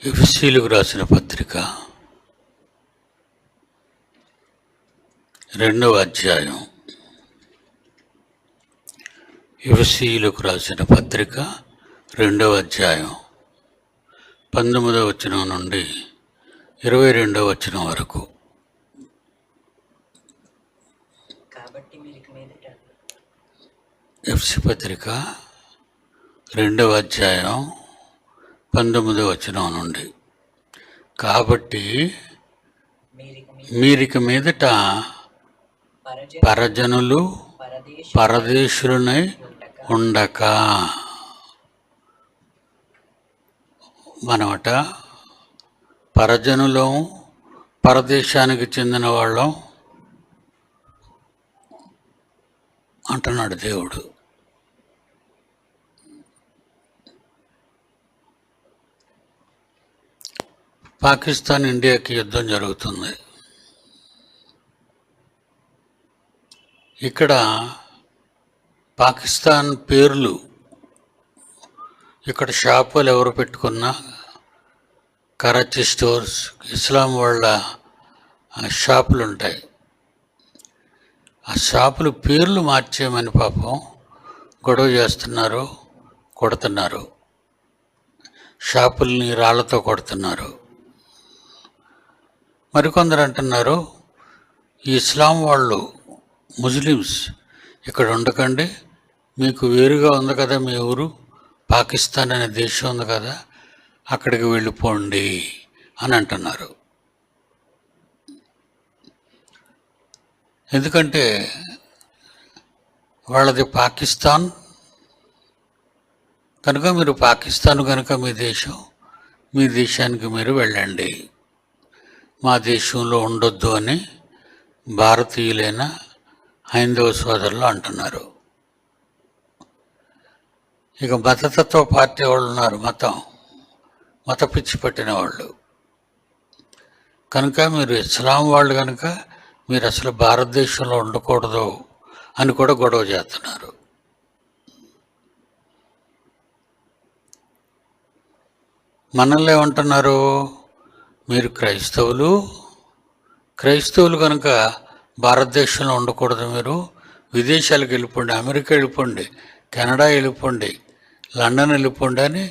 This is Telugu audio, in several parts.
ఎఫెసీయులకు రాసిన పత్రిక 2వ అధ్యాయం. ఎఫెసీయులకు రాసిన పత్రిక 2వ అధ్యాయం 19వ వచనం నుండి 22వ వచనం వరకు. ఎఫెసీ పత్రిక 2వ అధ్యాయం 19వ వచనం నుండి, కాబట్టి మీరిక మీదట పరజనులు పరదేశులనై ఉండక, మనమట పరజనులం, పరదేశానికి చెందిన వాళ్ళం అంటున్నాడు దేవుడు. పాకిస్తాన్ ఇండియాకి యుద్ధం జరుగుతుంది. ఇక్కడ పాకిస్తాన్ పేర్లు, ఇక్కడ షాపులు ఎవరు పెట్టుకున్నా, కరాచీ స్టోర్స్, ఇస్లాం వాళ్ళ షాపులు ఉంటాయి. ఆ షాపులు పేర్లు మార్చేయమని పాపం గొడవ చేస్తున్నారు, కొడుతున్నారు. షాపుల్ని రాళ్లతో కొడుతున్నారు. మరికొందరు అంటున్నారు, ఈ ఇస్లాం వాళ్ళు, ముస్లిమ్స్ ఇక్కడ ఉండకండి, మీకు వేరుగా ఉంది కదా మీ ఊరు, పాకిస్తాన్ అనే దేశం ఉంది కదా, అక్కడికి వెళ్ళిపోండి అని అంటున్నారు. ఎందుకంటే వాళ్ళది పాకిస్తాన్ కనుక, మీరు పాకిస్తాన్ కనుక మీ దేశం, మీ దేశానికి మీరు వెళ్ళండి, మా దేశంలో ఉండొద్దు అని భారతీయులైన హైందవ సోదరులు అంటున్నారు. ఇక మతతత్వ పార్టీ వాళ్ళు ఉన్నారు, మత పిచ్చి పట్టిన వాళ్ళు. కనుక మీరు ఇస్లాం వాళ్ళు కనుక మీరు అసలు భారతదేశంలో ఉండకూడదు అని కూడా గొడవ చేస్తున్నారు. మనల్ని ఏమంటున్నారు, మీరు క్రైస్తవులు కనుక భారతదేశంలో ఉండకూడదు, మీరు విదేశాలకు వెళ్ళిపోండి, అమెరికా వెళ్ళిపోండి, కెనడా వెళ్ళిపోండి, లండన్ వెళ్ళిపోండి అని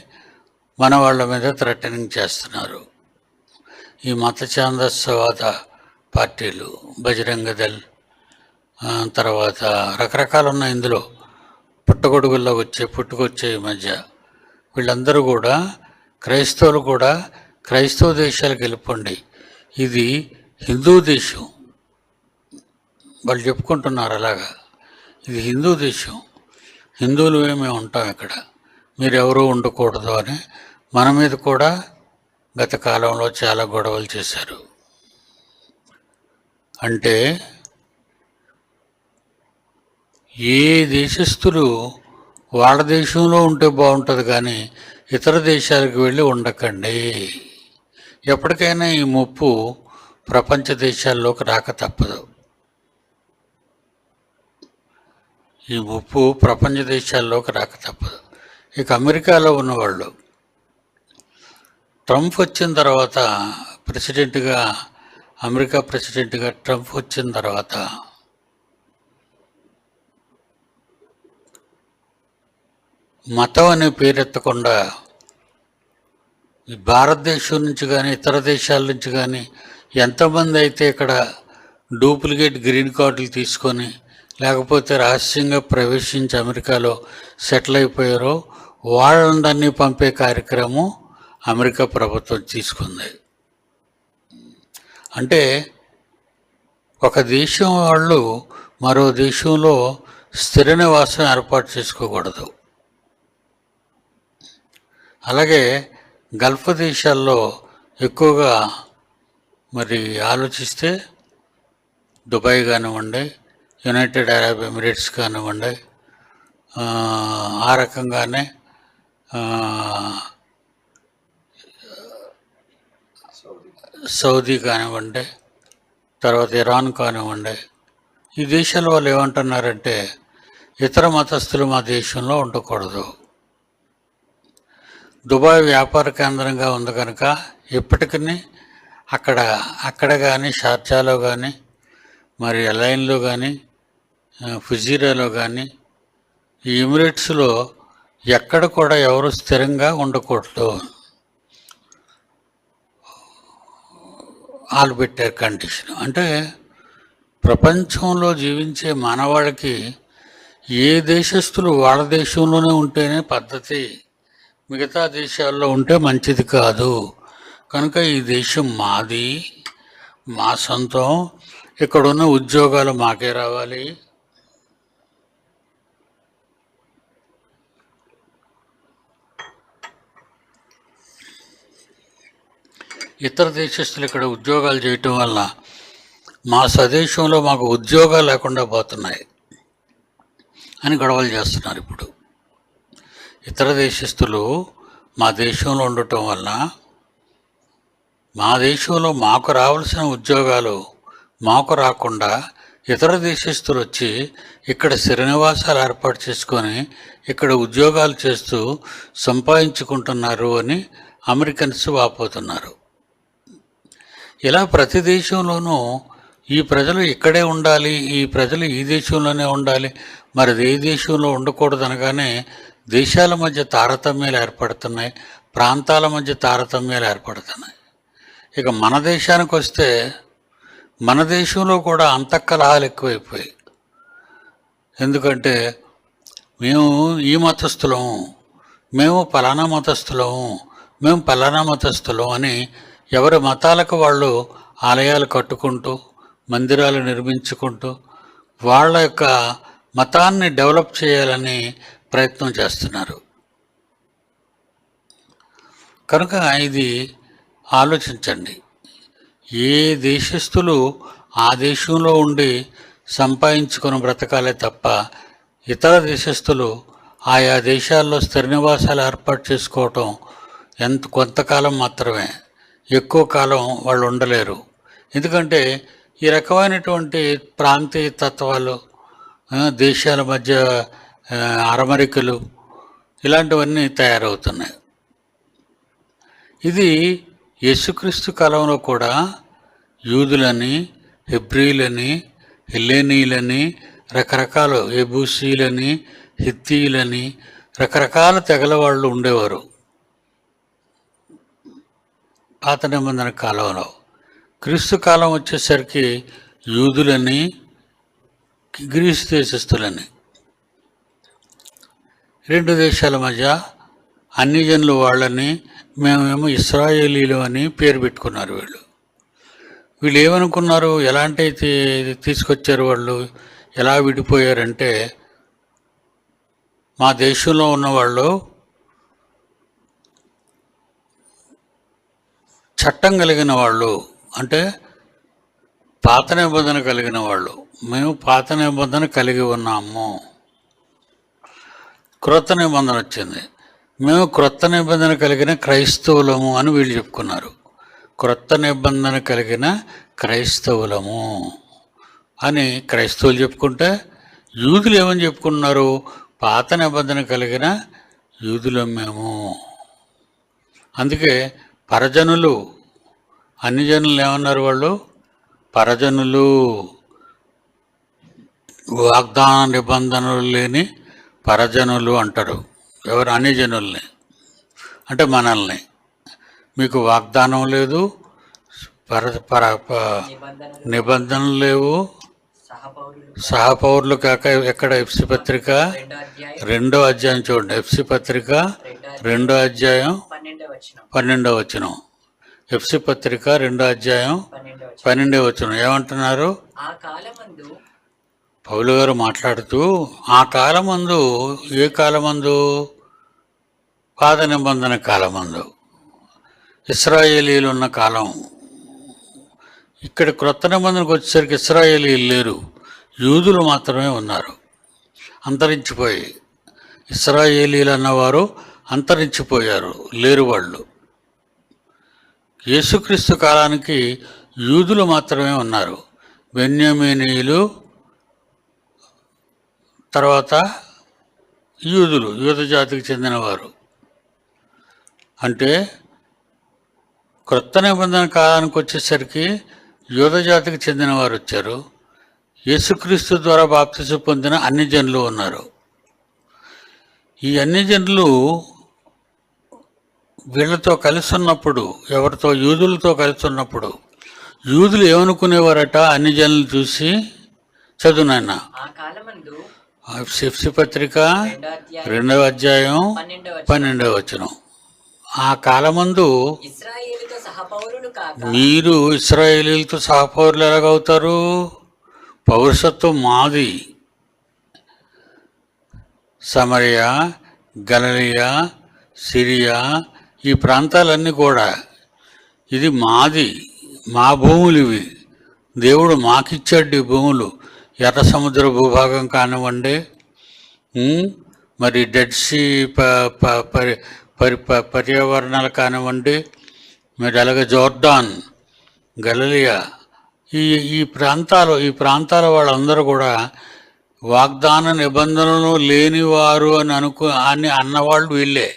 మన వాళ్ళ మీద థ్రెటనింగ్ చేస్తున్నారు. ఈ మత ఛాందస్యవాద పార్టీలు, బజరంగ దళ్, తర్వాత రకరకాలు ఉన్నాయి. ఇందులో పుట్టగొడుగుల్లో పుట్టుకొచ్చే ఈ మధ్య వీళ్ళందరూ కూడా, క్రైస్తవులు కూడా క్రైస్తవ దేశాలకు వెళ్ళిపోండి, ఇది హిందూ దేశం, వాళ్ళు చెప్పుకుంటున్నారు అలాగా, ఇది హిందూ దేశం, హిందువులు మేము ఉంటాం ఇక్కడ, మీరెవరూ ఉండకూడదు అని మన మీద కూడా గత కాలంలో చాలా గొడవలు చేశారు. అంటే ఏ దేశస్థులు వాళ్ళ దేశంలో ఉంటే బాగుంటుంది కానీ ఇతర దేశాలకు వెళ్ళి ఉండకండి. ఎప్పటికైనా ఈ ముప్పు ప్రపంచ దేశాల్లోకి రాక తప్పదు. ఈ ముప్పు ప్రపంచ దేశాల్లోకి రాక తప్పదు. ఇక అమెరికాలో ఉన్నవాళ్ళు, ట్రంప్ వచ్చిన తర్వాత అమెరికా ప్రెసిడెంట్గా ట్రంప్ వచ్చిన తర్వాత మతం అనే పేరెత్తకుండా భారతదేశం నుంచి కానీ ఇతర దేశాల నుంచి కానీ ఎంతమంది అయితే ఇక్కడ డూప్లికేట్ గ్రీన్ కార్డులు తీసుకొని లేకపోతే రహస్యంగా ప్రవేశించి అమెరికాలో సెటిల్ అయిపోయారో వాళ్ళందరినీ పంపే కార్యక్రమం అమెరికా ప్రభుత్వం తీసుకుంది. అంటే ఒక దేశం వాళ్ళు మరో దేశంలో స్థిర నివాసం ఏర్పాటు చేసుకోకూడదు. అలాగే గల్ఫ్ దేశాల్లో ఎక్కువగా మరి ఆలోచిస్తే దుబాయ్ కానివ్వండి, యునైటెడ్ అరబ్ ఎమిరేట్స్ కానివ్వండి, ఆ రకంగానే సౌదీ కానివ్వండి, తర్వాత ఇరాన్ కానివ్వండి, ఈ దేశాల వాళ్ళు ఏమంటున్నారంటే ఇతర మతస్థులు మా దేశంలో ఉండకూడదు, దుబాయ్ వ్యాపార కేంద్రంగా ఉంది కనుక ఇప్పటికీ అక్కడ కానీ షార్జాలో కానీ మరి అలైన్లో కానీ ఫుజీరాలో కానీ ఈ ఎమిరేట్స్లో ఎక్కడ కూడా ఎవరు స్థిరంగా ఉండకూడదు. వాళ్ళు పెట్టారు కండిషన్. అంటే ప్రపంచంలో జీవించే మానవాళికి ఏ దేశస్తులు వాళ్ళ దేశంలోనే ఉంటేనే పద్ధతి, మిగతా దేశాల్లో ఉంటే మంచిది కాదు. కనుక ఈ దేశం మాది, మా సొంతం, ఇక్కడున్న ఉద్యోగాలు మాకే రావాలి, ఇతర దేశస్తులు ఇక్కడ ఉద్యోగాలు చేయటం వల్ల మా స్వదేశంలో మాకు ఉద్యోగాలు లేకుండా పోతున్నాయి అని గొడవలు చేస్తున్నారు. ఇప్పుడు ఇతర దేశస్తులు మా దేశంలో ఉండటం వల్ల మా దేశంలో మాకు రావాల్సిన ఉద్యోగాలు మాకు రాకుండా ఇతర దేశస్తులు వచ్చి ఇక్కడ స్థిరనివాసాలు ఏర్పాటు చేసుకొని ఇక్కడ ఉద్యోగాలు చేస్తూ సంపాదించుకుంటున్నారు అని అమెరికన్స్ వాపోతున్నారు. ఇలా ప్రతి దేశంలోనూ ఈ ప్రజలు ఇక్కడే ఉండాలి, ఈ ప్రజలు ఈ దేశంలోనే ఉండాలి, మరి ఏ దేశంలో ఉండకూడదు అనగానే దేశాల మధ్య తారతమ్యాలు ఏర్పడుతున్నాయి, ప్రాంతాల మధ్య తారతమ్యాలు ఏర్పడుతున్నాయి. ఇక మన దేశానికి వస్తే మన దేశంలో కూడా అంతఃకలహాలు ఎక్కువైపోయాయి. ఎందుకంటే మేము ఈ మతస్థులము, మేము పలానా మతస్థులము, మేము పలానా మతస్థులం అని ఎవరి మతాలకు వాళ్ళు ఆలయాలు కట్టుకుంటూ మందిరాలు నిర్మించుకుంటూ వాళ్ళ యొక్క మతాన్ని డెవలప్ చేయాలని ప్రయత్నం చేస్తున్నారు. కనుక ఇది ఆలోచించండి. ఏ దేశస్తులు ఆ దేశంలో ఉండి సంపాదించుకొని బ్రతకాలే తప్ప ఇతర దేశస్తులు ఆయా దేశాల్లో స్థిర నివాసాలు ఏర్పాటు చేసుకోవటం కొంతకాలం మాత్రమే, ఎక్కువ కాలం వాళ్ళు ఉండలేరు. ఎందుకంటే ఈ రకమైనటువంటి ప్రాంతీయ తత్వాలు, దేశాల మధ్య అరమరికలు ఇలాంటివన్నీ తయారవుతున్నాయి. ఇది యేసుక్రీస్తు కాలంలో కూడా యూదులని, హెబ్రీలని, హెల్లేనీలని, రకరకాల ఎబూసీలని, హిత్తీలని, రకరకాల తెగల వాళ్ళు ఉండేవారు పాత నిబంధన కాలంలో. క్రీస్తు కాలం వచ్చేసరికి యూదులని, గ్రీసు దేశస్తులని, రెండు దేశాల మధ్య అన్ని జనులు వాళ్ళని, మేమేమో ఇశ్రాయేలీలు అని పేరు పెట్టుకున్నారు. వీళ్ళు ఏమనుకున్నారు, ఎలాంటి అయితే తీసుకొచ్చారు, వాళ్ళు ఎలా విడిపోయారంటే మా దేశంలో ఉన్నవాళ్ళు చట్టం కలిగిన వాళ్ళు, అంటే పాత నిబంధన కలిగిన వాళ్ళు, మేము పాత నిబంధన కలిగి ఉన్నాము, క్రొత్త నిబంధన వచ్చింది, మేము క్రొత్త నిబంధన కలిగిన క్రైస్తవులము అని వీళ్ళు చెప్పుకున్నారు. క్రొత్త నిబంధన కలిగిన క్రైస్తవులము అని క్రైస్తవులు చెప్పుకుంటే, యూదులు ఏమని చెప్పుకున్నారు, పాత నిబంధన కలిగిన యూదులం మేము. అందుకే పరజనులు, అన్ని జనులు ఏమన్నారు వాళ్ళు, పరజనులు, వాగ్దాన నిబంధనలు లేని పరజనులు అంటారు. ఎవరు, అన్ని జనుల్ని, అంటే మనల్ని. మీకు వాగ్దానం లేదు, నిబంధనలు లేవు, సహపౌరులు కాక. ఎక్కడ ఎఫ్సి పత్రిక 2వ అధ్యాయం చూడండి. ఎఫ్సి పత్రిక 2వ అధ్యాయం 12వ వచనం. ఎఫ్సి పత్రిక 2వ అధ్యాయం 12వ వచనం ఏమంటున్నారు? పౌలు గారు మాట్లాడుతూ, ఆ కాలమందు, ఏ కాలమందు? పాత నిబంధన కాలమందు, ఇశ్రాయేలీలు ఉన్న కాలం. ఇక్కడ క్రొత్త నిబంధనకు వచ్చేసరికి ఇశ్రాయేలీలు లేరు, యూదులు మాత్రమే ఉన్నారు. అంతరించిపోయి ఇశ్రాయేలీలు అన్నవారు అంతరించిపోయారు, లేరు వాళ్ళు. యేసుక్రీస్తు కాలానికి యూదులు మాత్రమే ఉన్నారు. బెన్యామీనీయులు, తర్వాత యూదులు, యూద జాతికి చెందినవారు. అంటే క్రొత్త నిబంధన కాలానికి వచ్చేసరికి యూద జాతికి చెందిన వారు వచ్చారు. యేసుక్రీస్తు ద్వారా బాప్తిసం పొందిన అన్ని జనులు ఉన్నారు. ఈ అన్ని జనులు వీళ్ళతో కలిసి ఉన్నప్పుడు, ఎవరితో, యూదులతో కలిసి ఉన్నప్పుడు యూదులు ఏమనుకునేవారట అన్ని జనులు చూసి? చదువునైనా ఎఫెసీ పత్రిక 2వ అధ్యాయం 12వ వచనం. ఆ కాలమందు మీరు ఇశ్రాయేలీలతో సహపౌరులు ఎలాగవుతారు? పౌరసత్వం మాది. సమరయ, గలిలయ, సిరియా ఈ ప్రాంతాలన్నీ కూడా ఇది మాది, మా భూములు ఇవి. దేవుడు మాకిచ్చాడు ఈ భూములు. ఎర్ర సముద్ర భూభాగం కానివ్వండి, మరి డెడ్ సీ పర్యావరణాలు కానివ్వండి, మరి అలాగే జోర్డాన్, గలిలయ ఈ ప్రాంతాల వాళ్ళందరూ కూడా వాగ్దాన నిబంధనలు లేనివారు అని అన్నవాళ్ళు వీళ్ళే.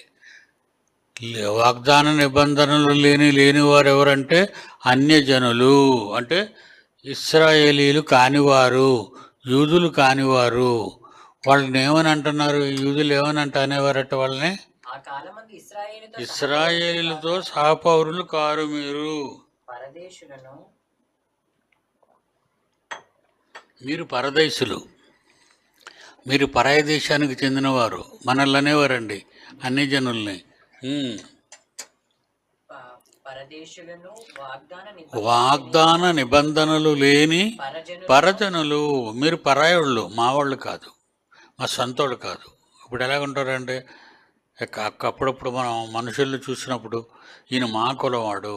వాగ్దాన నిబంధనలు లేనివారు ఎవరంటే అన్యజనులు, అంటే ఇశ్రాయేలీలు కానివారు, యూదులు కానివారు. వాళ్ళని ఏమని అంటున్నారు? యూదులు ఏమని అనేవారట వాళ్ళని? ఇశ్రాయేలీలతో సహపౌరులు కారు మీరు పరదేశులు, మీరు పరాయ దేశానికి చెందినవారు. మనల్ని అనేవారండి అన్ని జనుల్ని. వాగ్దాన నిబంధనలు లేని పరజనులు. మీరు పరాయోళ్ళు, మా వాళ్ళు కాదు, మా సొంతోళ్ళు కాదు. ఇప్పుడు ఎలాగుంటారంటే, అప్పుడప్పుడు మనం మనుషుల్ని చూసినప్పుడు ఈయన మా కులవాడు,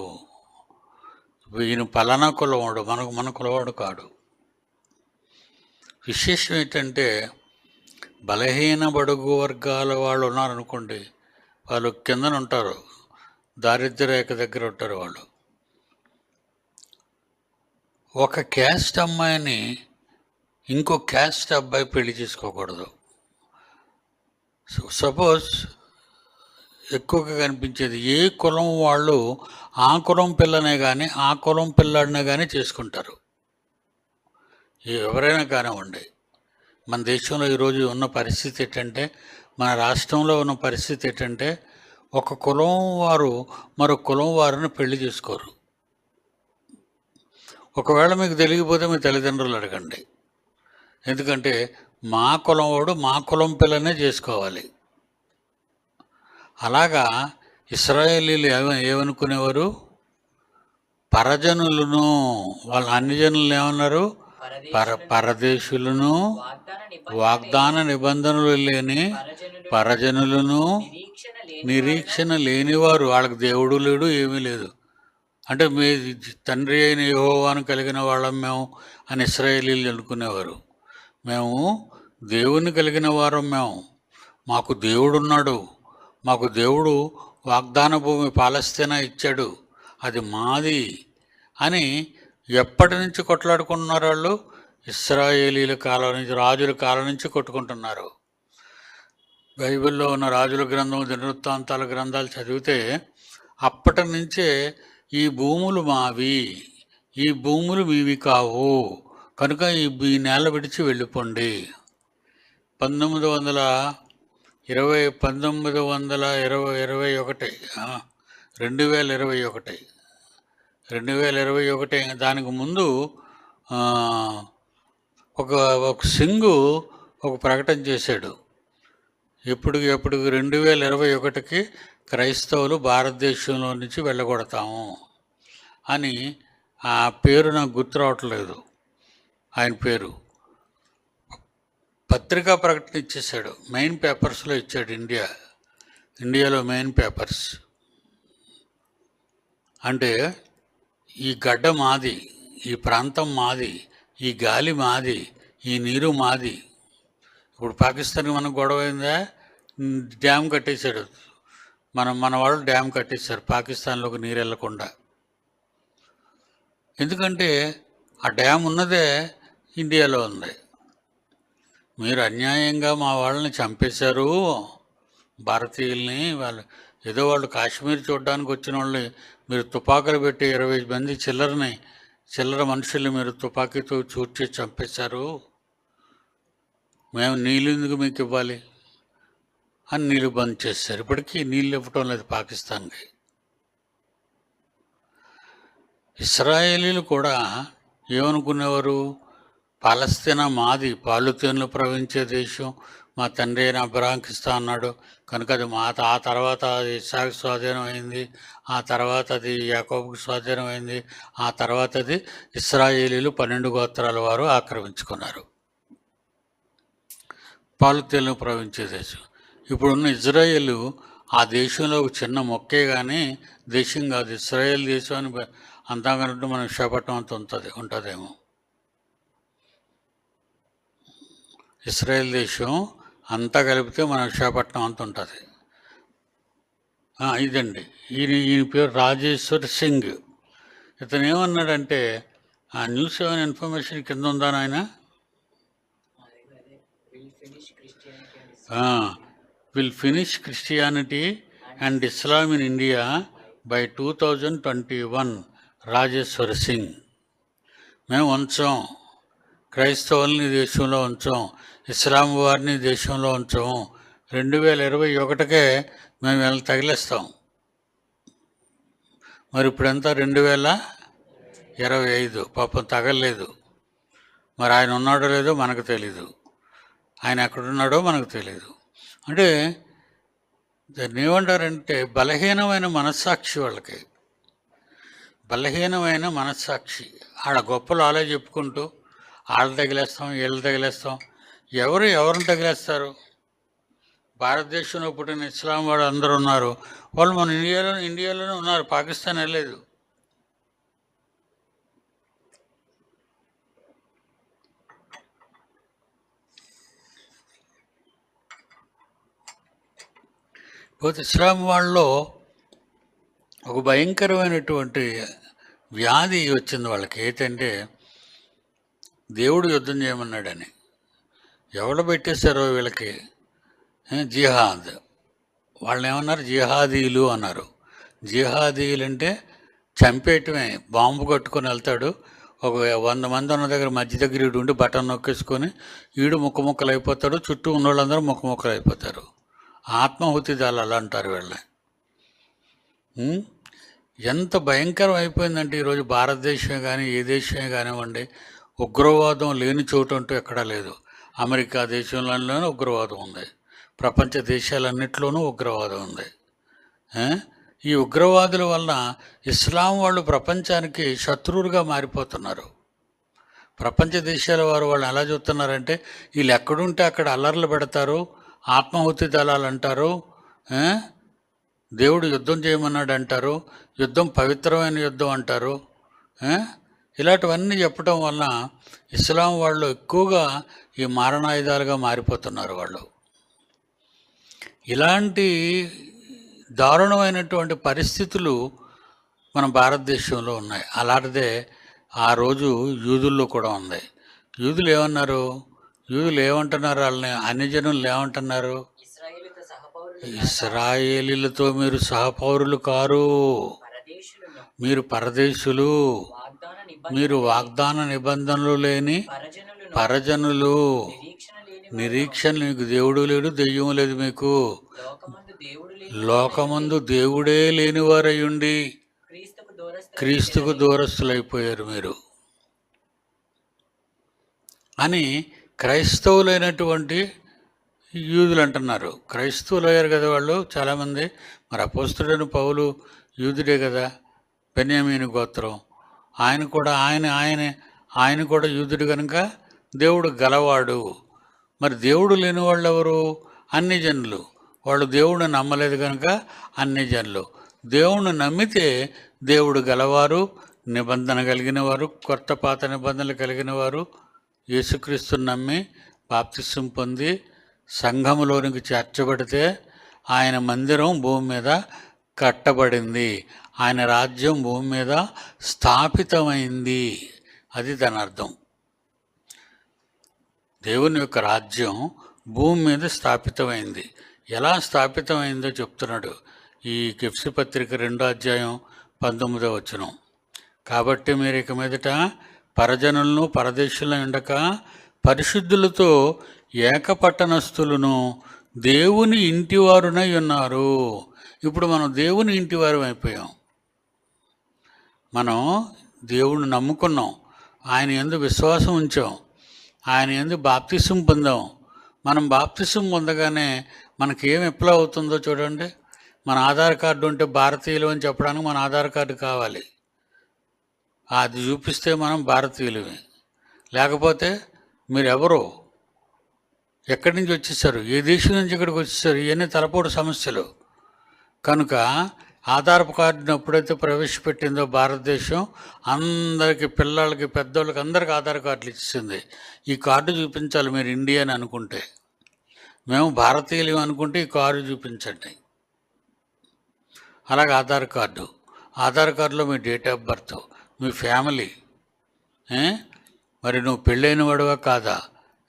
ఈయన పలానా కులవాడు, మన కులవాడు కాడు. విశేషం ఏంటంటే, బలహీన బడుగు వర్గాల వాళ్ళు ఉన్నారనుకోండి, వాళ్ళు కిందన ఉంటారు, దారిద్ర్య రేఖ దగ్గర ఉంటారు వాళ్ళు. ఒక క్యాస్ట్ అమ్మాయిని ఇంకో క్యాస్ట్ అబ్బాయి పెళ్లి చేసుకోకూడదు. సపోజ్ ఎక్కువగా కనిపించేది, ఏ కులం వాళ్ళు ఆ కులం పిల్లనే కానీ ఆ కులం పిల్లాడినే కానీ చేసుకుంటారు. ఎవరైనా కానివ్వండి. మన దేశంలో ఈరోజు ఉన్న పరిస్థితి ఏంటంటే, మన రాష్ట్రంలో ఉన్న పరిస్థితి ఏంటంటే, ఒక కులం వారు మరో కులం వారిని పెళ్లి చేసుకోరు. ఒకవేళ మీకు తెలియకపోతే మీ తల్లిదండ్రులు అడగండి. ఎందుకంటే మా కులం వాడు మా కులం పిల్లనే చేసుకోవాలి. అలాగా ఇశ్రాయేలీలు ఏమనుకునేవారు? పరజనులను, వాళ్ళ అన్ని జనులను ఏమన్నారు? పరదేశులను, వాగ్దాన నిబంధనలు లేని పరజనులను, నిరీక్షణ లేనివారు. వాళ్ళకి దేవుడు లేడు, ఏమీ లేదు. అంటే మీ తండ్రి అయిన యెహోవాను కలిగిన వాళ్ళం మేము అని ఇశ్రాయేలీలు అనుకునేవారు. మేము దేవుని కలిగిన వారం, మాకు దేవుడున్నాడు, మాకు దేవుడు వాగ్దాన భూమి పాలస్తీనా ఇచ్చాడు, అది మాది అని ఎప్పటి నుంచి కొట్లాడుకుంటున్నారు వాళ్ళు? ఇశ్రాయేలీల కాలం నుంచి, రాజుల కాలం నుంచి కొట్టుకుంటున్నారు. బైబిల్లో ఉన్న రాజుల గ్రంథం, దినవృత్తాంతాల గ్రంథాలు చదివితే అప్పటి నుంచే ఈ భూములు మావి, ఈ భూములు మీవి కావు, కనుక ఈ నేల విడిచి వెళ్ళిపోండి. 2021 దానికి ముందు ఒక సింగు ఒక ప్రకటన చేశాడు. ఎప్పుడు 2021కి క్రైస్తవులు భారతదేశంలో నుంచి వెళ్ళగొడతాము అని. ఆ పేరు నాకు గుర్తు రావట్లేదు, ఆయన పేరు. పత్రికా ప్రకటన ఇచ్చేశాడు, మెయిన్ పేపర్స్లో ఇచ్చాడు. ఇండియాలో మెయిన్ పేపర్స్. అంటే ఈ గడ్డ మాది, ఈ ప్రాంతం మాది, ఈ గాలి మాది, ఈ నీరు మాది. ఇప్పుడు పాకిస్తాన్కి మనకు గొడవ అయిందా? డ్యామ్ కట్టేశాడు, మన వాళ్ళు డ్యామ్ కట్టేశారు పాకిస్తాన్లోకి నీరు వెళ్లకుండా. ఎందుకంటే ఆ డ్యామ్ ఉన్నదే ఇండియాలో ఉంది. మీరు అన్యాయంగా మా వాళ్ళని చంపేశారు, భారతీయుల్ని. వాళ్ళు ఏదో వాళ్ళు కాశ్మీర్ చూడడానికి వచ్చిన వాళ్ళని మీరు తుపాకులు పెట్టి 20 మంది చిల్లర మనుషుల్ని మీరు తుపాకీతో చూడ్చి చంపేశారు, మేము నీళ్ళు ఎందుకు మీకు ఇవ్వాలి అని నీళ్ళు బంద్ చేశారు. ఇప్పటికీ నీళ్ళు ఇవ్వటం లేదు పాకిస్తాన్కి. ఇస్రాయేలీలు కూడా ఏమనుకునేవారు, పాలస్తీనా మాది, పాలుతేనలు ప్రవహించే దేశం, మా తండ్రి అయిన అబ్రహాంకి ఇస్తా అన్నాడు కనుక అది ఆ తర్వాత అది ఇస్సాకు స్వాధీనం అయింది, ఆ తర్వాత అది యాకోబుకి స్వాధీనం అయింది, ఆ తర్వాత అది ఇస్రాయేలీలు 12 గోత్రాల వారు ఆక్రమించుకున్నారు, పాలుతేనలు ప్రవహించే దేశం. ఇప్పుడున్న ఇజ్రాయేలు ఆ దేశంలో ఒక చిన్న మొక్కే కానీ దేశం కాదు. ఇస్రాయేల్ దేశం అని అంతా కనుక మన విశాఖపట్నం అంత ఉంటుందేమో. ఇస్రాయేల్ దేశం అంతా కలిపితే మన విశాఖపట్నం అంత ఉంటుంది. ఇదండి ఈయన పేరు రాజేశ్వర్ సింగ్. ఇతను ఏమన్నాడంటే, ఆ న్యూస్ 7 ఇన్ఫర్మేషన్ కింద ఉందా నాయన, will finish Christianity and Islam in India by 2021, Rajeshwar Singh. మేము ఉంచాం, క్రైస్తవుల్ని దేశంలో ఉంచాం, ఇస్లాం వారిని దేశంలో ఉంచాము, 2021కే మేము వీళ్ళని తగిలేస్తాం. మరి ఇప్పుడంతా 2025, పాపం తగలలేదు. మరి ఆయన ఉన్నాడో లేదో మనకు తెలీదు, ఆయన ఎక్కడున్నాడో మనకు తెలీదు. అంటే దాన్ని ఏమంటారంటే బలహీనమైన మనస్సాక్షి, వాళ్ళకి బలహీనమైన మనస్సాక్షి. ఆడ గొప్పలు ఆలే చెప్పుకుంటూ వాళ్ళు తగిలేస్తాం, వీళ్ళు తగిలేస్తాం. ఎవరిని తగిలేస్తారు? భారతదేశంలో పుట్టిన ఇస్లాం వాడు అందరూ ఉన్నారు, వాళ్ళు మన ఇండియాలోనే ఉన్నారు, పాకిస్తాన్ వెళ్ళలేదు. పోతే ఇస్లాం వాళ్ళలో ఒక భయంకరమైనటువంటి వ్యాధి వచ్చింది వాళ్ళకి. ఏంటంటే దేవుడు యుద్ధం చేయమన్నాడని. ఎవరు పెట్టేశారో వీళ్ళకి జిహాద్. వాళ్ళని ఏమన్నారు, జిహాదీలు అన్నారు. జిహాదీలు అంటే చంపేయటమే. బాంబు కట్టుకొని వెళ్తాడు, ఒక 100 మంది ఉన్న దగ్గర మధ్య దగ్గర ఈడు ఉండి బటన్ నొక్కేసుకొని ఈడు ముక్కలు అయిపోతాడు, చుట్టూ ఉన్న వాళ్ళందరూ ముక్కలు అయిపోతారు. ఆత్మాహుతి దళాలు అంటారు వీళ్ళని. ఎంత భయంకరం అయిపోయిందంటే ఈరోజు భారతదేశమే కానీ ఏ దేశమే కానివ్వండి, ఉగ్రవాదం లేని చోటు అంటూ ఎక్కడా లేదు. అమెరికా దేశంలోనే ఉగ్రవాదం ఉంది, ప్రపంచ దేశాలన్నింటిలోనూ ఉగ్రవాదం ఉంది. ఈ ఉగ్రవాదుల వలన ఇస్లాం వాళ్ళు ప్రపంచానికి శత్రువులుగా మారిపోతున్నారు. ప్రపంచ దేశాల వారు వాళ్ళు ఎలా చూస్తున్నారంటే, వీళ్ళు ఎక్కడుంటే అక్కడ అల్లర్లు పెడతారు, ఆత్మాహుతి దళాలు అంటారు, దేవుడు యుద్ధం చేయమన్నాడు అంటారు, యుద్ధం పవిత్రమైన యుద్ధం అంటారు. ఇలాంటివన్నీ చెప్పడం వలన ఇస్లాం వాళ్ళు ఎక్కువగా ఈ మారణాయుధాలుగా మారిపోతున్నారు వాళ్ళు. ఇలాంటి దారుణమైనటువంటి పరిస్థితులు మన భారతదేశంలో ఉన్నాయి. అలాంటిదే ఆ రోజు యూదుల్లో కూడా ఉంది. యూదులు ఏమంటున్నారు, వాళ్ళని అన్ని జనులు ఏమంటున్నారు, ఇశ్రాయేలీలతో మీరు సహపౌరులు కారు, మీరు పరదేశులు, మీరు వాగ్దాన నిబంధనలు లేని పరజనులు, నిరీక్షణ మీకు దేవుడు లేడు, దెయ్యం లేదు మీకు, లోకమందు దేవుడే లేనివారయ్యుండి క్రీస్తుకు దూరస్తులైపోయారు మీరు అని క్రైస్తవులైనటువంటి యూదులు అంటున్నారు. క్రైస్తవులు అయ్యారు కదా వాళ్ళు చాలామంది. మరి అపోస్తుడైన పౌలు యూదుడే కదా, బెన్యామీను గోత్రం. ఆయన కూడా యూదుడు కనుక దేవుడు గలవాడు. మరి దేవుడు లేని వాళ్ళు ఎవరు? అన్ని జనులు. వాళ్ళు దేవుడిని నమ్మలేదు కనుక అన్ని జనులు. దేవుణ్ణి నమ్మితే దేవుడు గలవారు, నిబంధన కలిగిన వారు, కొత్త పాత నిబంధనలు కలిగిన వారు, యేసుక్రీస్తుని నమ్మి బాప్తిసం పొంది సంఘములోనికి చేర్చబడితే ఆయన మందిరం భూమి మీద కట్టబడింది, ఆయన రాజ్యం భూమి మీద స్థాపితమైంది. అది దాని అర్థం. దేవుని యొక్క రాజ్యం భూమి మీద స్థాపితమైంది. ఎలా స్థాపితమైందో చెప్తున్నాడు. ఈ ఎఫెసీ పత్రిక 2:19. కాబట్టి మీరు ఇక మీదట పరజనులను పరదేశులను ఉండక పరిశుద్ధులతో ఏకపట్టణస్థులను దేవుని ఇంటివారునై ఉన్నారు. ఇప్పుడు మనం దేవుని ఇంటివారు అయిపోయాం. మనం దేవుణ్ణి నమ్ముకున్నాం, ఆయన యందు విశ్వాసం ఉంచాం, ఆయన యందు బాప్తిసం పొందాం. మనం బాప్తిసం పొందగానే మనకి ఏం అప్లై అవుతుందో చూడండి. మన ఆధార్ కార్డు ఉంటే భారతీయులు అని చెప్పడానికి మన ఆధార్ కార్డు కావాలి. అది చూపిస్తే మనం భారతీయులమే. లేకపోతే మీరు ఎవరో, ఎక్కడి నుంచి వచ్చేసారు, ఏ దేశం నుంచి ఇక్కడికి వచ్చేసారు, ఇవన్నీ తలపోటు సమస్యలు. కనుక ఆధార్ కార్డును ఎప్పుడైతే ప్రవేశపెట్టిందో భారతదేశం, అందరికీ, పిల్లలకి, పెద్దోళ్ళకి, అందరికీ ఆధార్ కార్డులు ఇచ్చింది. ఈ కార్డు చూపించాలి మీరు ఇండియా అని అనుకుంటే. మేము భారతీయులు అనుకుంటే ఈ కార్డు చూపించండి. అలాగే ఆధార్ కార్డులో మీ డేట్ ఆఫ్ బర్త్, మీ ఫ్యామిలీ, మరి నువ్వు పెళ్ళైన వాడువా కాదా,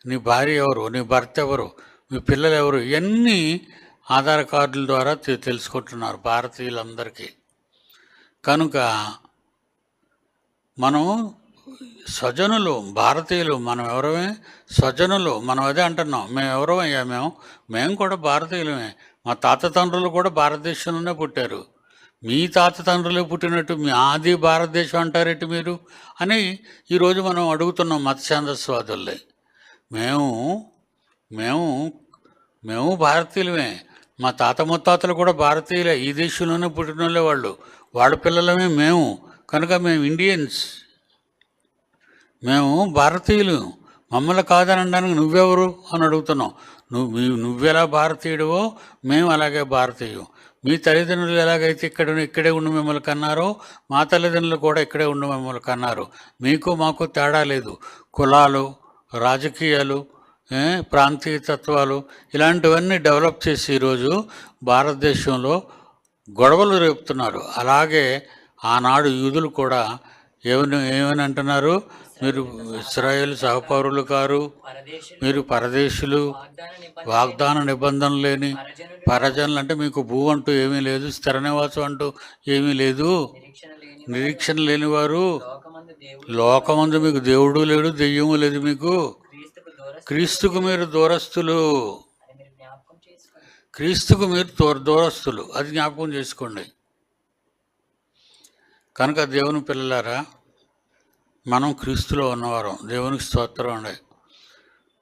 నీ భార్య ఎవరు, నీ భర్త ఎవరు, మీ పిల్లలు ఎవరు, ఇవన్నీ ఆధార్ కార్డుల ద్వారా తెలుసుకుంటున్నారు భారతీయులందరికీ. కనుక మనం స్వజనులు, భారతీయులు, మనం ఎవరమే స్వజనులు. మనం అదే అంటున్నాం, మేము ఎవరమయ్యా, మేము కూడా భారతీయులమే. మా తాత తండ్రులు కూడా భారతదేశంలోనే పుట్టారు. మీ తాత తండ్రులే పుట్టినట్టు మీ ఆది భారతదేశం అంటారేంటి మీరు అని ఈరోజు మనం అడుగుతున్నాం మతఛాందస్వాదుల్ని. మేము మేము మేము భారతీయులమే. మా తాత ముత్తాతలు కూడా భారతీయులే, ఈ దేశంలోనే పుట్టినోళ్ళే వాళ్ళు, వాళ్ళ పిల్లలమే మేము. కనుక మేము ఇండియన్స్, మేము భారతీయులు. మమ్మల్ని కాదని అనడానికి నువ్వెవరు అని అడుగుతున్నాం. నువ్వెలా భారతీయుడివో మేము అలాగే భారతీయులు. మీ తల్లిదండ్రులు ఎలాగైతే ఇక్కడే ఉండి మిమ్మల్ని కన్నారో మా తల్లిదండ్రులు కూడా ఇక్కడే ఉండి మిమ్మల్ని కన్నారు. మీకు మాకు తేడా లేదు. కులాలు, రాజకీయాలు, ప్రాంతీయ తత్వాలు ఇలాంటివన్నీ డెవలప్ చేసి ఈరోజు భారతదేశంలో గొడవలు రేపుతున్నారు. అలాగే ఆనాడు యూదులు కూడా ఏమని అంటున్నారు, మీరు ఇశ్రాయేలు సహపౌరులు కారు, మీరు పరదేశులు, వాగ్దాన నిబంధనలు లేని పరజనులు. అంటే మీకు భూ అంటూ ఏమీ లేదు, స్థిర నివాసం అంటూ ఏమీ లేదు, నిరీక్షణ లేనివారు, లోకమందు మీకు దేవుడు లేడు, దెయ్యము లేదు, మీకు క్రీస్తుకు మీరు దూరస్తులు, క్రీస్తుకు మీరు దూరస్తులు. అది జ్ఞాపకం చేసుకోండి. కనుక దేవుని పిల్లలారా, మనం క్రీస్తులో ఉన్నవారం. దేవునికి స్తోత్రం అండి.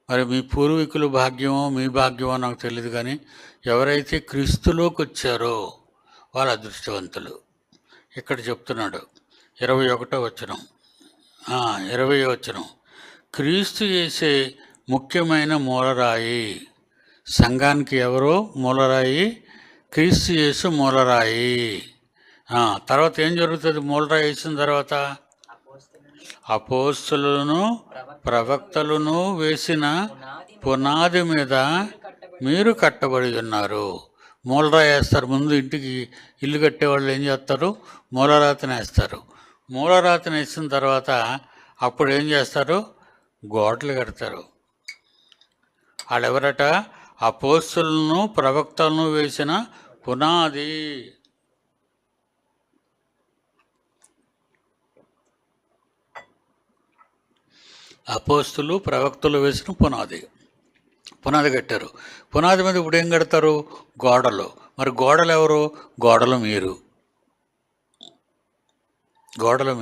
మరి మీ పూర్వీకుల భాగ్యమో మీ భాగ్యమో నాకు తెలియదు, కానీ ఎవరైతే క్రీస్తులోకి వచ్చారో వాళ్ళ అదృష్టవంతులు. ఇక్కడ చెప్తున్నాడు 21వ వచనం, 20వ వచనం, క్రీస్తు చేసే ముఖ్యమైన మూలరాయి. సంఘానికి ఎవరో మూలరాయి? క్రీస్తు యేసు మూలరాయి. తర్వాత ఏం జరుగుతుంది? మూలరాయి వేసిన తర్వాత అపోస్తలులను ప్రవక్తలను వేసిన పునాది మీద మీరు కట్టబడి ఉన్నారు. మూలరాయి వేస్తారు. ముందు ఇంటికి ఇల్లు కట్టేవాళ్ళు ఏం చేస్తారు? మూలరాతిని వేస్తారు. మూలరాతిని వేసిన తర్వాత అప్పుడు ఏం చేస్తారు? గోడలు కడతారు. వాళ్ళెవరట? అపోస్తలులను ప్రవక్తలను వేసిన పునాది. అపోస్తులు ప్రవక్తలు వేసిన పునాది కట్టారు. పునాది మీద ఇప్పుడు ఏం కడతారు? గోడలు. మరి గోడలు ఎవరు? గోడలు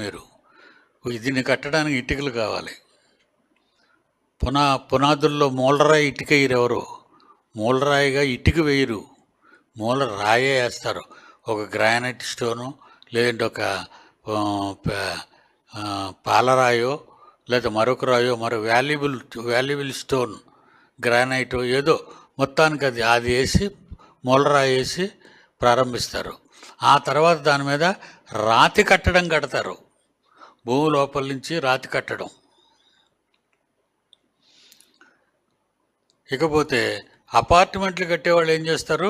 మీరు. దీన్ని కట్టడానికి ఇటుకలు కావాలి. పునాదుల్లో మూలరాయి ఇటుక వేయరెవరు? మూలరాయిగా ఇటుక వేయరు, మూలరాయే వేస్తారు. ఒక గ్రానైట్ స్టోను, లేదంటే ఒక పాలరాయో, లేదా మరొక రాయో, మరో వాల్యుబుల్ స్టోన్, గ్రానైట్, ఏదో మొత్తానికి అది వేసి మూలరాయి వేసి ప్రారంభిస్తారు. ఆ తర్వాత దాని మీద రాతి కట్టడం కడతారు. భూమి లోపల నుంచి రాతి కట్టడం. ఇకపోతే అపార్ట్మెంట్లు కట్టేవాళ్ళు ఏం చేస్తారు?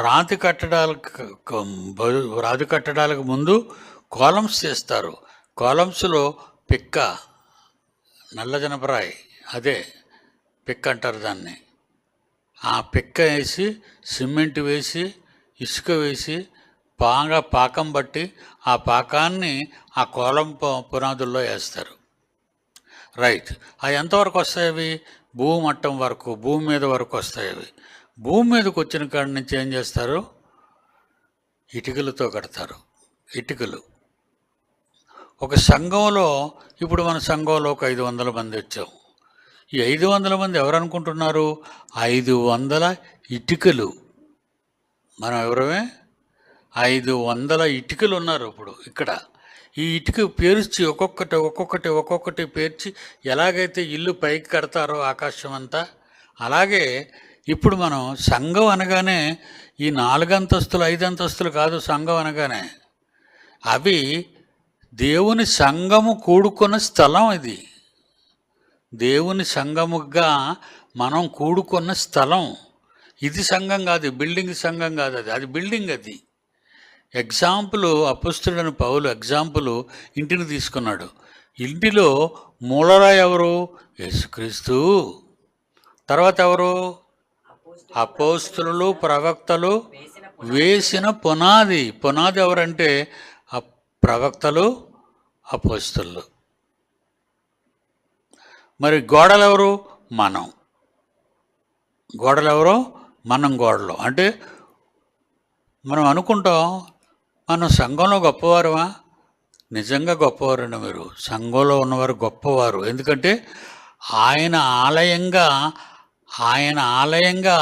రాతి కట్టడాలకు ముందు కాలమ్స్ చేస్తారు. కాలమ్స్లో పిక్క, నల్లజనపరాయి, అదే పిక్క అంటారు దాన్ని. ఆ పిక్క వేసి సిమెంట్ వేసి ఇసుక వేసి బాగా పాకం బట్టి ఆ పాకాన్ని ఆ కోలం పునాదుల్లో వేస్తారు. రైట్. అవి ఎంతవరకు వస్తాయి? అవి భూమట్టం వరకు, భూమి మీద వరకు వస్తాయి. అవి భూమి మీదకి వచ్చిన కాడి నుంచి ఏం చేస్తారు? ఇటుకలతో కడతారు. ఇటుకలు. ఒక సంఘంలో ఇప్పుడు మన సంఘంలో ఒక 500 మంది వచ్చాం. ఈ 500 మంది ఎవరు అనుకుంటున్నారు? 500 ఇటుకలు. మనం ఎవరమే? 500 ఇటుకలు ఉన్నారు ఇప్పుడు ఇక్కడ. ఈ ఇటుక పేర్చి ఒక్కొక్కటి పేర్చి ఎలాగైతే ఇల్లు పైకి కడతారో ఆకాశం అంతా, అలాగే ఇప్పుడు మనం సంఘం అనగానే ఈ 4 అంతస్తులు 5 అంతస్తులు కాదు. సంఘం అనగానే అవి దేవుని సంఘము కూడుకున్న స్థలం. ఇది దేవుని సంఘముగా మనం కూడుకున్న స్థలం. ఇది సంఘం కాదు, బిల్డింగ్ సంఘం కాదు. అది బిల్డింగ్. అది ఎగ్జాంపుల్ అపొస్తలుడైన పౌలు ఎగ్జాంపుల్ ఇంటిని తీసుకున్నాడు. ఇంటిలో మూలరాయి ఎవరు? యేసుక్రీస్తు. తర్వాత ఎవరు? అపొస్తలులు ప్రవక్తలు వేసిన పునాది. పునాది ఎవరంటే ప్రవక్తలు, అపొస్తలులు. మరి గోడలు ఎవరు? మనం. గోడలు ఎవరు? మనం. గోడలు అంటే మనం అనుకుంటాం మనం సంఘంలో గొప్పవారుమా? నిజంగా గొప్పవారండి మీరు. సంఘంలో ఉన్నవారు గొప్పవారు. ఎందుకంటే ఆయన ఆలయంగా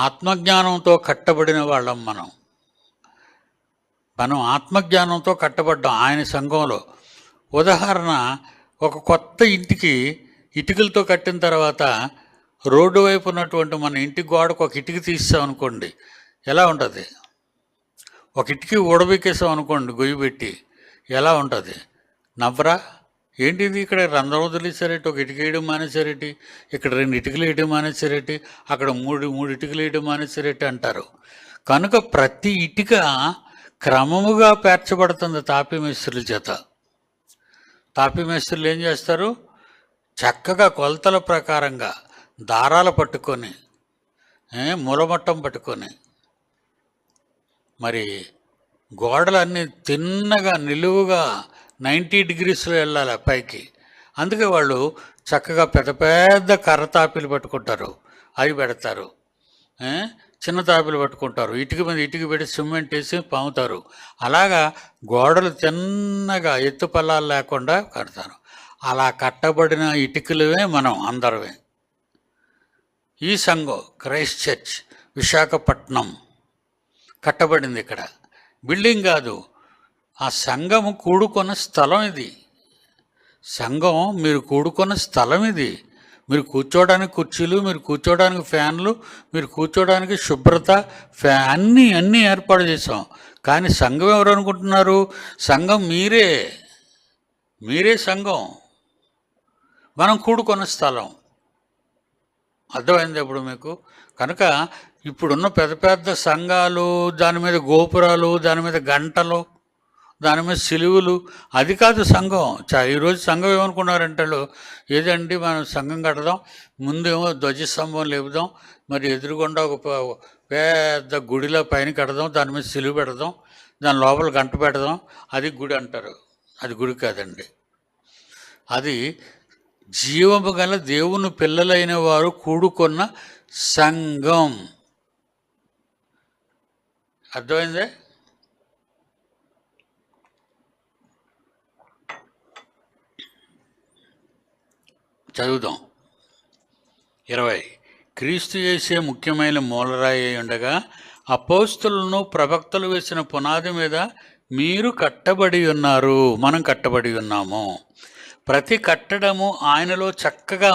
ఆత్మజ్ఞానంతో కట్టబడిన వాళ్ళం. మనం ఆత్మజ్ఞానంతో కట్టబడ్డాం ఆయన సంఘంలో. ఉదాహరణ, ఒక కొత్త ఇంటికి ఇటుకలతో కట్టిన తర్వాత రోడ్డు వైపు ఉన్నటువంటి మన ఇంటి గోడకు ఒక ఇటుక తీసామనుకోండి, ఎలా ఉంటుంది? ఒక ఇటుకి ఊడబెక్కేసాం అనుకోండి గొయ్యి పెట్టి, ఎలా ఉంటుంది? నవ్వరా? ఏంటిది ఇక్కడ రంధ్రం వదిలేసారేటి? ఒక ఇటుక వేయడం మానేసారేటి? ఇక్కడ 2 ఇటుకలు వేయడం మానేసారేటి? అక్కడ మూడు ఇటుకలు వేయడం మానేసారేటి అంటారు. కనుక ప్రతి ఇటుక క్రమముగా పేర్చబడుతుంది తాపీ మేస్త్రుల చేత. తాపీ మేస్త్రులు ఏం చేస్తారు? చక్కగా కొలతల ప్రకారంగా దారాలు పట్టుకొని, మూలమట్టం పట్టుకొని, మరి గోడలన్నీ తిన్నగా నిలువుగా 90 degreesలో వెళ్ళాలి పైకి. అందుకే వాళ్ళు చక్కగా పెద్ద పెద్ద కర్ర తాపీలు పట్టుకుంటారు, అవి పెడతారు. చిన్న తాపీలు పట్టుకుంటారు, ఇటుక మీద ఇటుక పెట్టి సిమెంట్ వేసి పాముతారు. అలాగా గోడలు తిన్నగా ఎత్తు పల్లాలు లేకుండా కడతారు. అలా కట్టబడిన ఇటుకలవే మనం అందరమే. ఈ సంఘం క్రైస్ట్ చర్చ్ విశాఖపట్నం కట్టబడింది. ఇక్కడ బిల్డింగ్ కాదు, ఆ సంఘము కూడుకున్న స్థలం. ఇది సంఘం మీరు కూడుకున్న స్థలం. ఇది మీరు కూర్చోవడానికి కుర్చీలు, మీరు కూర్చోవడానికి ఫ్యాన్లు, మీరు కూర్చోవడానికి శుభ్రత, అన్నీ ఏర్పాటు చేసాం. కానీ సంఘం ఎవరు అనుకుంటున్నారు? సంఘం మీరే సంఘం. మనం కూడుకున్న స్థలం. అర్థమైంది ఇప్పుడు మీకు? కనుక ఇప్పుడున్న పెద్ద పెద్ద సంఘాలు, దాని మీద గోపురాలు, దాని మీద గంటలు, దాని మీద సిలువులు, అది కాదు సంఘం. ఈరోజు సంఘం ఏమనుకున్నారంటే, ఏదండి మనం సంఘం కడదాం, ముందేమో ధ్వజస్తంభం లేపుదాం, మరి ఎదురుగుండా ఒక పెద్ద గుడిలో పైన కడదాం, దాని మీద సిలువు పెడదాం, దాని లోపల గంట పెడదాం, అది గుడి అంటారు. అది గుడి కాదండి. అది జీవము గల దేవుని పిల్లలైన వారు కూడుకున్న సంఘం. అర్థమైందే? చదువుదాం. 20. క్రీస్తు యేసే ముఖ్యమైన మూలరాయి ఉండగా అపోస్తలులను ప్రవక్తలు వేసిన పునాది మీద మీరు కట్టబడి ఉన్నారు. మనం కట్టబడి ఉన్నాము. ప్రతి కట్టడము ఆయనలో చక్కగా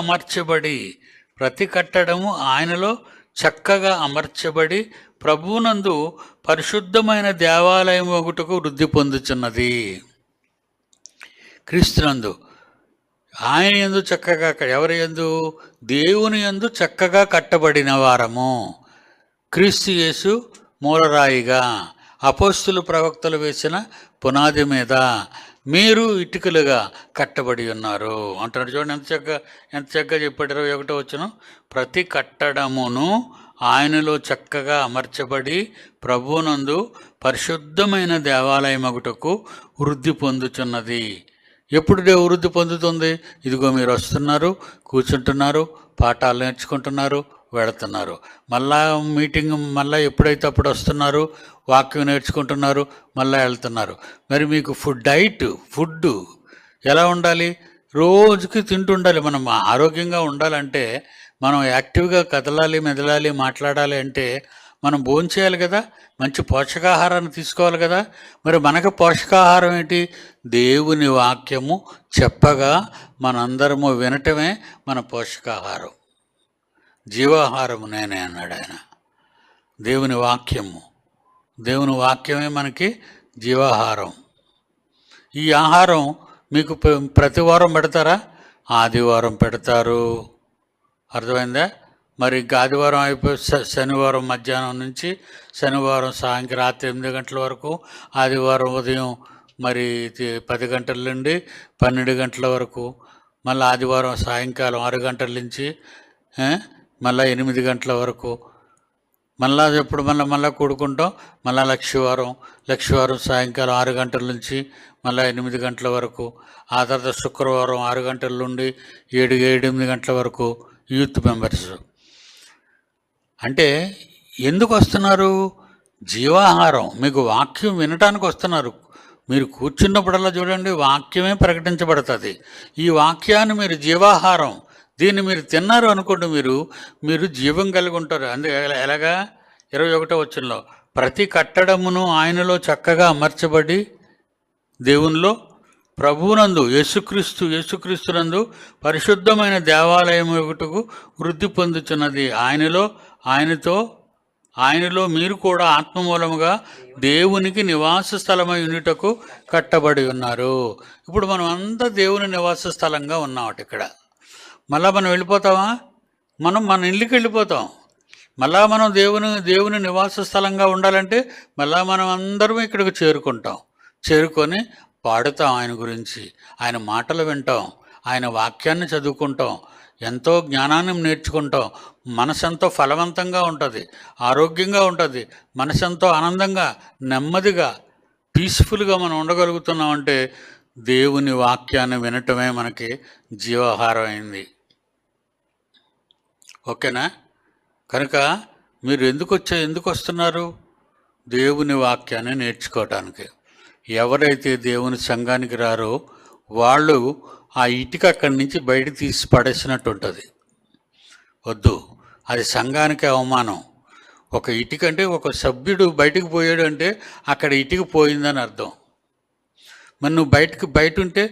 అమర్చబడి ప్రభువునందు పరిశుద్ధమైన దేవాలయం ఒకటకు వృద్ధి పొందుచున్నది. క్రీస్తునందు, ఆయన యందు చక్కగా, ఎవరి యందు? దేవుని యందు చక్కగా కట్టబడిన వారము. క్రీస్తు యేసు మూలరాయిగా, అపోస్తులు ప్రవక్తలు వేసిన పునాది మీద మీరు ఇటుకలుగా కట్టబడి ఉన్నారు అంటున్నాడు. చూడండి ఎంత చక్కగా చెప్పాడు. 21వ వచనం, ప్రతి కట్టడమును ఆయనలో చక్కగా అమర్చబడి ప్రభువునందు పరిశుద్ధమైన దేవాలయమగుటకు వృద్ధి పొందుచున్నది. ఎప్పుడు వృద్ధి పొందుతుంది? ఇదిగో మీరు వస్తున్నారు, కూర్చుంటున్నారు, పాఠాలు నేర్చుకుంటున్నారు, వెళుతున్నారు. మళ్ళా మీటింగ్ మళ్ళీ ఎప్పుడైతే అప్పుడు వస్తున్నారు, వాక్యం నేర్చుకుంటున్నారు, మళ్ళీ వెళ్తున్నారు. మరి మీకు ఫుడ్ ఎలా ఉండాలి? రోజుకి తింటుండాలి. మనం ఆరోగ్యంగా ఉండాలంటే, మనం యాక్టివ్గా కదలాలి, మెదలాలి, మాట్లాడాలి అంటే మనం భోంచేయాలి కదా, మంచి పోషకాహారాన్ని తీసుకోవాలి కదా. మరి మనకు పోషకాహారం ఏంటి? దేవుని వాక్యము చెప్పగా మనందరము వినటమే మన పోషకాహారం. జీవాహారము నేనే అన్నాడు ఆయన. దేవుని వాక్యమే మనకి జీవాహారం. ఈ ఆహారం మీకు ప్రతి వారం పెడతారా? ఆదివారం పెడతారు. అర్థమైందా? మరి ఇంకా ఆదివారం అయిపోయి శనివారం మధ్యాహ్నం నుంచి శనివారం సాయంత్రం రాత్రి 8 గంటల వరకు, ఆదివారం ఉదయం మరి 10 గంటల నుండి 12 గంటల వరకు, మళ్ళీ ఆదివారం సాయంకాలం 6 గంటల నుంచి మళ్ళీ 8 గంటల వరకు, మళ్ళా ఎప్పుడు మళ్ళీ కూడుకుంటాం. మళ్ళీ లక్షవారం సాయంకాలం 6 గంటల నుంచి మళ్ళీ 8 గంటల వరకు, ఆ తర్వాత శుక్రవారం 6 గంటల నుండి 7-8 గంటల వరకు యూత్ మెంబర్స్. అంటే ఎందుకు వస్తున్నారు? జీవాహారం. మీకు వాక్యం వినటానికి వస్తున్నారు. మీరు కూర్చున్నప్పుడల్లా చూడండి, వాక్యమే ప్రకటించబడుతుంది. ఈ వాక్యాన్ని మీరు జీవాహారం, దీన్ని మీరు తిన్నారు అనుకోండి, మీరు జీవం కలిగి ఉంటారు. అందుకే ఎలాగా 21వ వచనంలో, ప్రతి కట్టడమును ఆయనలో చక్కగా అమర్చబడి దేవునిలో ప్రభువునందు యేసుక్రీస్తునందు పరిశుద్ధమైన దేవాలయం ఒకటకు వృద్ధి పొందుతున్నది. ఆయనలో మీరు కూడా ఆత్మమూలముగా దేవునికి నివాస స్థలమై ఉండుటకు కట్టబడి ఉన్నారు. ఇప్పుడు మనం అంతా దేవుని నివాస స్థలంగా ఉన్నామట. ఇక్కడ మళ్ళా మనం వెళ్ళిపోతామా? మన ఇల్లుకి వెళ్ళిపోతాం. మళ్ళా మనం దేవుని నివాస స్థలంగా ఉండాలంటే మళ్ళా మనం అందరం ఇక్కడికి చేరుకొని పాడుతాం ఆయన గురించి, ఆయన మాటలు వింటాం, ఆయన వాక్యాన్ని చదువుకుంటాం, ఎంతో జ్ఞానాన్ని నేర్చుకుంటాం. మనసెంతో ఫలవంతంగా ఉంటుంది, ఆరోగ్యంగా ఉంటుంది, మనసెంతో ఆనందంగా, నెమ్మదిగా, పీస్ఫుల్గా మనం ఉండగలుగుతున్నామంటే దేవుని వాక్యాన్ని వినటమే మనకి జీవాహారం అయింది. ఓకేనా? కనుక మీరు ఎందుకు వస్తున్నారు? దేవుని వాక్యాన్ని నేర్చుకోవటానికి. ఎవరైతే దేవుని సంఘానికి రారో వాళ్ళు ఆ ఇటుక అక్కడి నుంచి బయట తీసి పడేసినట్టు ఉంటుంది. వద్దు, అది సంఘానికి అవమానం. ఒక ఇటుక అంటే ఒక సభ్యుడు బయటకు పోయాడు అంటే అక్కడ ఇటుక పోయిందని అర్థం. మరి నువ్వు బయట ఉంటే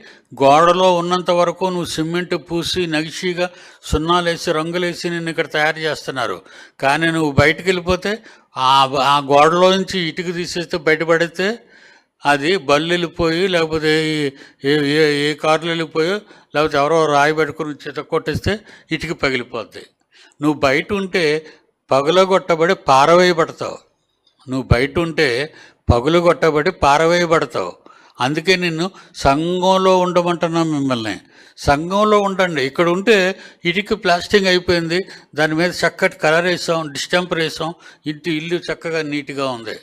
గోడలో ఉన్నంత వరకు నువ్వు సిమెంట్ పూసి నగిషిగా సున్నాలేసి రంగులేసి నిన్ను ఇక్కడ తయారు చేస్తున్నారు. కానీ నువ్వు బయటకు వెళ్ళిపోతే ఆ గోడలో నుంచి ఇటుక తీసేస్తే బయటపడితే అది బళ్ళు వెళ్ళిపోయి, లేకపోతే ఏ కార్లు వెళ్ళిపోయో, లేకపోతే ఎవరో రాయి పెట్టుకుని చేత కొట్టేస్తే ఇటుక పగిలిపోద్ది. నువ్వు బయట ఉంటే పగులగొట్టబడి పారవేయబడతావు. అందుకే నిన్ను సంఘంలో ఉండమంటున్నా. మిమ్మల్ని సంఘంలో ఉండండి. ఇక్కడ ఉంటే ఇటుక ప్లాస్టింగ్ అయిపోయింది, దాని మీద చక్కటి కలర్ వేసాం, డిస్టెంపర్ వేసాం, ఇల్లు చక్కగా నీట్గా ఉంది.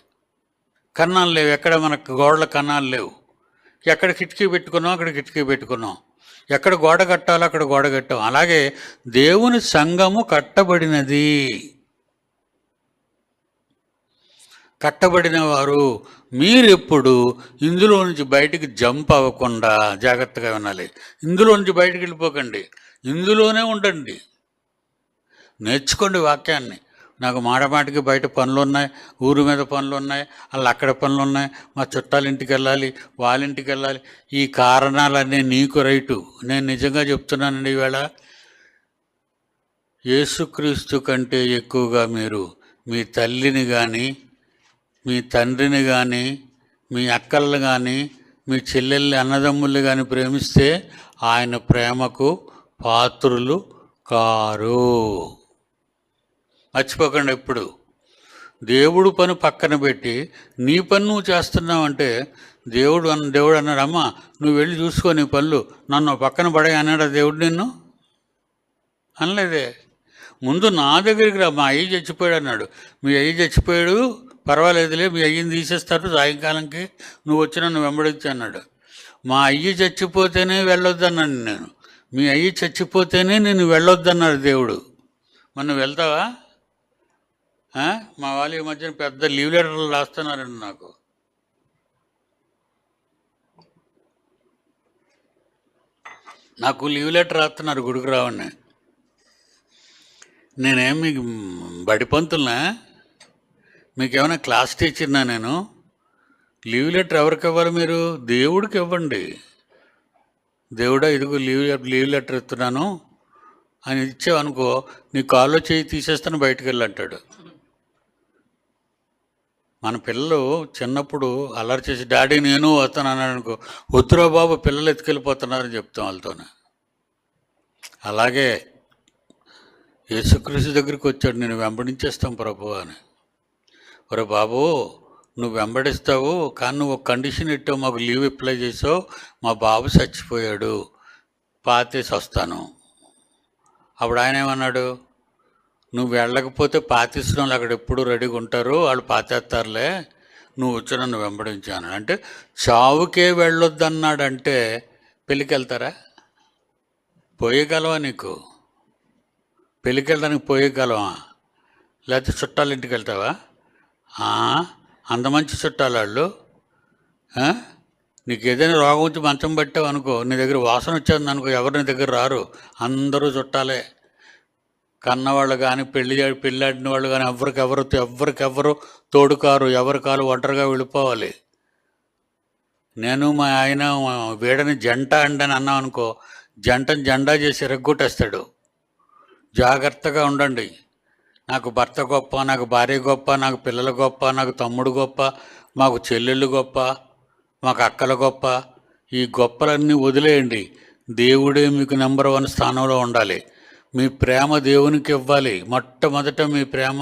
కన్నాలు లేవు, ఎక్కడ మనకు గోడల కన్నాలు లేవు. ఎక్కడ కిటికీ పెట్టుకున్నాం అక్కడ కిటికీ పెట్టుకున్నాం, ఎక్కడ గోడ కట్టాలో అక్కడ గోడ కట్టాం. అలాగే దేవుని సంఘము కట్టబడిన వారు మీరెప్పుడు ఇందులో నుంచి బయటికి జంప్ అవ్వకుండా జాగ్రత్తగా వినాలి. ఇందులో నుంచి బయటికి వెళ్ళిపోకండి, ఇందులోనే ఉండండి, నేర్చుకోండి వాక్యాన్ని. నాకు మాటమాటికి బయట పనులు ఉన్నాయి, ఊరు మీద పనులు ఉన్నాయి, అలా అక్కడ పనులు ఉన్నాయి, మా చుట్టాల ఇంటికి వెళ్ళాలి, వాళ్ళ ఇంటికి వెళ్ళాలి. ఈ కారణాలన్నీ నీకు రైటు. నేను నిజంగా చెప్తున్నానండి, ఈవేళ యేసుక్రీస్తు కంటే ఎక్కువగా మీరు మీ తల్లిని కానీ, మీ తండ్రిని కానీ, మీ అక్కల్ని కానీ, మీ చెల్లెల్ని, అన్నదమ్ముల్ని కానీ ప్రేమిస్తే ఆయన ప్రేమకు పాత్రులు కారు. మర్చిపోకండి. ఎప్పుడు దేవుడు పని పక్కన పెట్టి నీ పని నువ్వు చేస్తున్నావంటే దేవుడు అన్నాడు, అమ్మా నువ్వు వెళ్ళి చూసుకో నీ పనులు, నన్ను పక్కన పడే అన్నాడా దేవుడు? నిన్ను అనలేదే. ముందు నా దగ్గరికి రా, మా అయ్యి చచ్చిపోయాడు అన్నాడు. మీ అయ్యి చచ్చిపోయాడు, పర్వాలేదులే, మీ అయ్యని తీసేస్తారు సాయంకాలంకి, నువ్వు వచ్చి నన్ను వెంబడించి అన్నాడు. మా అయ్యి చచ్చిపోతేనే వెళ్ళొద్దన్నాను నేను. మీ అయ్యి చచ్చిపోతేనే నేను వెళ్ళొద్దన్నాడు దేవుడు. మనం వెళ్తావా? మా వాళ్ళు ఈ మధ్యన పెద్ద లీవ్ లెటర్లు రాస్తున్నారండి నాకు. లీవ్ లెటర్ రాస్తున్నారు గుడికి రావని. నేనేం మీకు బడిపంతులనా? మీకేమైనా క్లాస్ టీచర్నా నేను? లీవ్ లెటర్ ఎవరికి ఇవ్వాలి మీరు? దేవుడికి ఇవ్వండి. దేవుడా ఇదిగో లీవ్ లెటర్ ఇస్తున్నాను అని ఇచ్చావనుకో, నీ కాల్లో చేయి తీసేస్తాను, బయటకు వెళ్ళి అంటాడు. మన పిల్లలు చిన్నప్పుడు అల్లరి చేసి డాడీ నేను వస్తాను అనుకో, వద్దురా బాబు పిల్లలు ఎత్తుకెళ్ళిపోతున్నారని చెప్తాం వాళ్ళతోనే. అలాగే యేసుక్రీస్తు దగ్గరికి వచ్చాడు, నేను వెంబడించేస్తాం ప్రభు అని. ఒరే బాబు నువ్వు వెంబడిస్తావు, కానీ నువ్వు ఒక కండిషన్ ఇట్టావు, మాకు లీవ్ అప్లై చేసావు, మా బాబు చచ్చిపోయాడు, పాతేసి వస్తాను. అప్పుడు ఆయన ఏమన్నాడు, నువ్వు వెళ్ళకపోతే పాతిస్తున్న వాళ్ళు అక్కడ ఎప్పుడు రెడీగా ఉంటారు, వాళ్ళు పాతేస్తారులే, నువ్వు వచ్చి నన్ను వెంబడించాను అంటే. చావుకే వెళ్ళొద్దన్నాడంటే పెళ్ళికి వెళ్తారా? పోయేగలవా? నీకు పెళ్ళికి వెళ్ళడానికి పోయేగలవా? లేకపోతే చుట్టాల ఇంటికి వెళ్తావా? అంత మంచి చుట్టాలు వాళ్ళు. నీకు ఏదైనా రోగం వచ్చి మంచం పెట్టావు అనుకో, నీ దగ్గర వాసన వచ్చేది అనుకో, ఎవరు నీ దగ్గర రారు, అందరూ చుట్టాలే. కన్నవాళ్ళు కానీ పెళ్ళాడిన వాళ్ళు కానీ ఎవరికెవరు తోడుకారు, ఎవరి కాలు ఒంటరిగా వెళ్ళిపోవాలి. నేను మా ఆయన వీడని జంట అండని అన్నాం అనుకో, జంటని జెండా చేసి ఎరగొట్టేస్తాడు. జాగ్రత్తగా ఉండండి. నాకు భర్త గొప్ప, నాకు భార్య గొప్ప, నాకు పిల్లలు గొప్ప, నాకు తమ్ముడు గొప్ప, మాకు చెల్లెళ్ళు గొప్ప, మాకు అక్కలు గొప్ప, ఈ గొప్పలన్నీ వదిలేయండి. దేవుడే మీకు నెంబర్ 1 స్థానంలో ఉండాలి. మీ ప్రేమ దేవునికి ఇవ్వాలి. మొట్టమొదట మీ ప్రేమ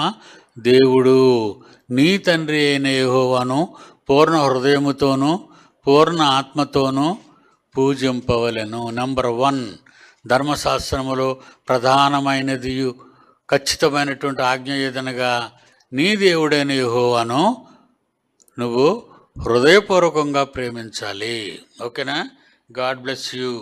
దేవుడు, నీ తండ్రి అయిన యెహోవాను పూర్ణ హృదయముతోనూ పూర్ణ ఆత్మతోనూ పూజింపవలెను. నెంబర్ 1 ధర్మశాస్త్రములో ప్రధానమైనది, ఖచ్చితమైనటువంటి ఆజ్ఞ ఏదనగా నీ దేవుడైన యెహోవాను నువ్వు హృదయపూర్వకంగా ప్రేమించాలి. ఓకేనా? God bless you.